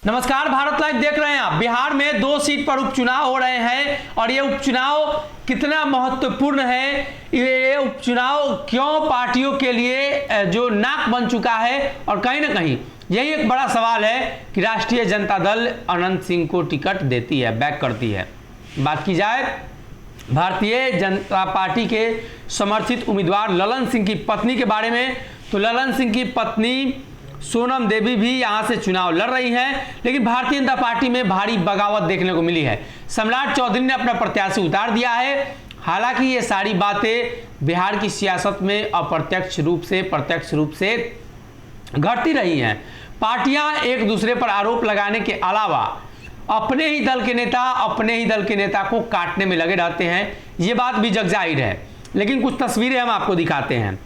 नमस्कार, भारत लाइव देख रहे हैं आप। बिहार में 2 सीट पर उपचुनाव हो रहे हैं और ये उपचुनाव कितना महत्वपूर्ण है, ये उपचुनाव क्यों पार्टियों के लिए जो नाक बन चुका है, और कहीं ना कहीं यही एक बड़ा सवाल है कि राष्ट्रीय जनता दल अनंत सिंह को टिकट देती है, बैक करती है। बात की जाए भारतीय जनता पार्टी के समर्थित उम्मीदवार ललन सिंह की पत्नी के बारे में, तो ललन सिंह की पत्नी सोनम देवी भी यहां से चुनाव लड़ रही हैं, लेकिन भारतीय जनता पार्टी में भारी बगावत देखने को मिली है। सम्राट चौधरी ने अपना प्रत्याशी उतार दिया है। हालांकि ये सारी बातें बिहार की सियासत में अप्रत्यक्ष रूप से प्रत्यक्ष रूप से घटती रही हैं। पार्टियां एक दूसरे पर आरोप लगाने के अलावा अपने ही दल के नेता को काटने में लगे रहते हैं, ये बात भी जगजाहिर है। लेकिन कुछ तस्वीरें हम आपको दिखाते हैं।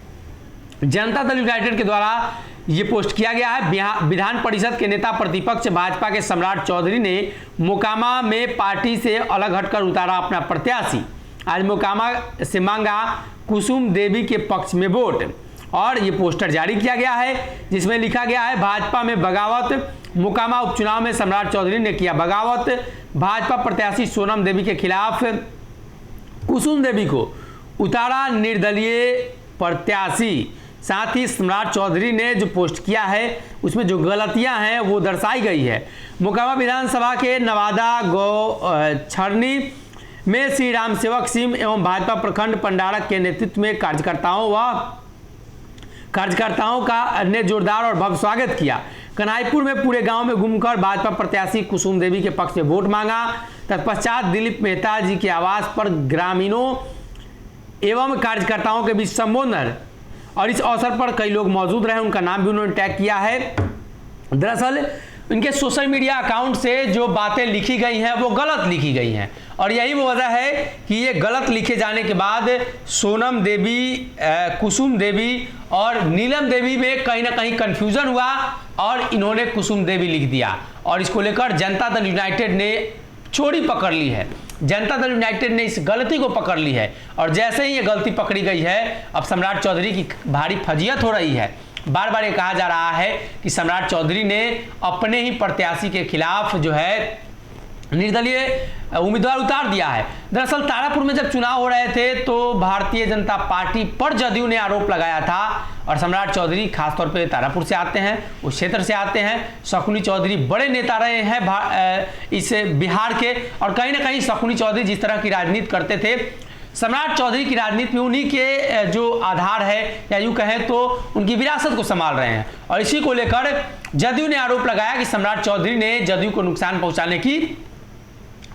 जनता दल यूनाइटेड के द्वारा ये पोस्ट किया गया है। विधान परिषद के नेता प्रतिपक्ष भाजपा के सम्राट चौधरी ने मोकामा में पार्टी से अलग हटकर उतारा अपना प्रत्याशी। आज मोकामा से मांगा कुसुम देवी के पक्ष में वोट, और ये पोस्टर जारी किया गया है जिसमें लिखा गया है भाजपा में बगावत। मोकामा उपचुनाव में सम्राट चौधरी ने किया बगावत। भाजपा प्रत्याशी सोनम देवी के खिलाफ कुसुम देवी को उतारा निर्दलीय प्रत्याशी। साथ ही सम्राट चौधरी ने जो पोस्ट किया है उसमें जो गलतियां हैं वो दर्शाई गई है। मोकामा विधानसभा के नवादा छरनी में श्री राम सेवक सिंह एवं भाजपा प्रखंड पंडारक के नेतृत्व में कार्यकर्ताओं का ने जोरदार और भव्य स्वागत किया। कन्हाईपुर में पूरे गांव में घूमकर भाजपा प्रत्याशी कुसुम देवी के पक्ष में वोट मांगा। तत्पश्चात दिलीप मेहता जी के आवास पर ग्रामीणों एवं कार्यकर्ताओं के बीच संबोधन, और इस अवसर पर कई लोग मौजूद रहे, उनका नाम भी उन्होंने टैग किया है। दरअसल इनके सोशल मीडिया अकाउंट से जो बातें लिखी गई हैं वो गलत लिखी गई हैं, और यही वो वजह है कि ये गलत लिखे जाने के बाद सोनम देवी, कुसुम देवी और नीलम देवी में कहीं ना कहीं कंफ्यूजन हुआ और इन्होंने कुसुम देवी लिख दिया, और इसको लेकर जनता दल यूनाइटेड ने चोरी पकड़ ली है। जनता दल यूनाइटेड ने इस गलती को पकड़ ली है, और जैसे ही ये गलती पकड़ी गई है अब सम्राट चौधरी की भारी फजीयत हो रही है। बार बार ये कहा जा रहा है कि सम्राट चौधरी ने अपने ही प्रत्याशी के खिलाफ जो है निर्दलीय उम्मीदवार उतार दिया है। दरअसल तारापुर में जब चुनाव हो रहे थे तो भारतीय जनता पार्टी पर जदयू ने आरोप लगाया था, और सम्राट चौधरी खासतौर पे तारापुर से आते हैं, उस क्षेत्र से आते हैं। शकुनी चौधरी बड़े नेता रहे हैं इस बिहार के, और कहीं ना कहीं शकुनी चौधरी जिस तरह की राजनीति करते थे, सम्राट चौधरी की राजनीति में उन्हीं के जो आधार है या यूं कहें तो उनकी विरासत को संभाल रहे हैं, और इसी को लेकर जदयू ने आरोप लगाया कि सम्राट चौधरी ने जदयू को नुकसान पहुंचाने की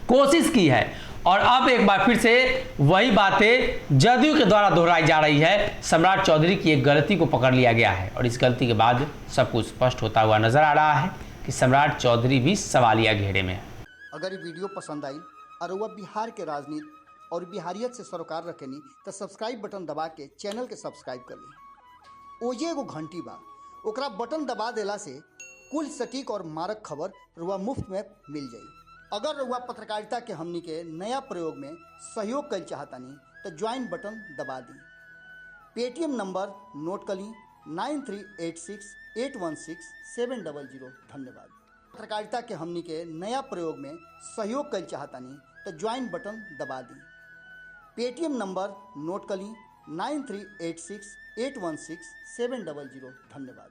कोशिश की है। और अब एक बार फिर से वही बातें जदयू के द्वारा दोहराई जा रही है। सम्राट चौधरी की एक गलती को पकड़ लिया गया है, और इस गलती के बाद सब कुछ स्पष्ट होता हुआ नजर आ रहा है कि सम्राट चौधरी भी सवालिया घेरे में है। अगर ये वीडियो पसंद आई और वह बिहार के राजनीति और बिहारियत से सरोकार रखेनी तो सब्सक्राइब बटन दबा के चैनल के सब्सक्राइब कर ली। ओजे एगो घंटी बा, ओकरा बटन दबा देला से कुल सटीक और मारक खबर रुआ मुफ्त में मिल जाई। अगर रुआ पत्रकारिता के हमनी के नया प्रयोग में सहयोग कर चाहतानी तो ज्वाइन बटन दबा दी। पेटीएम नंबर नोट कर ली 9386816700। धन्यवाद। पत्रकारिता के हमनी के नया प्रयोग में सहयोग कर चाहतानी तो ज्वाइन बटन दबा दी। पेटीएम नंबर नोट कर ली 9386816700। धन्यवाद।